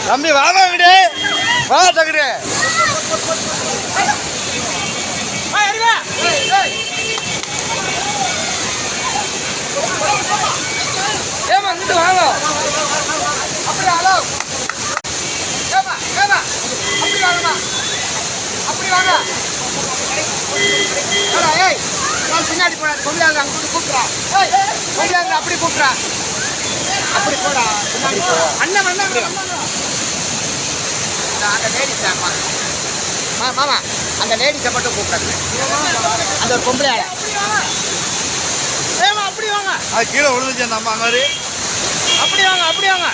தம்பி வாங்க விடு வா தகுடு ஏமா இங்கிட்டு வாங்க அப்படி ஹலோ ஏமா ஏமா அப்படி வாங்கம்மா அப்படி வாங்க ஏய் நான் பின்னாடி போடாது கொம்பியாங்க அங்கே கூப்பிட்றா ஏய் கொம்பியாங்க அப்படி கூப்பிட்றா அப்படி போடா அண்ணன் அண்ணன் அந்த லேடிஸ் மாமா அந்த லேடிஸை மட்டும் கூப்பிடுறாங்க அந்த ஒரு பொம்பளை ஏமா அப்படி வாங்க அது கீழே விழுந்துச்சு நம்ம அங்கே அப்படி வாங்க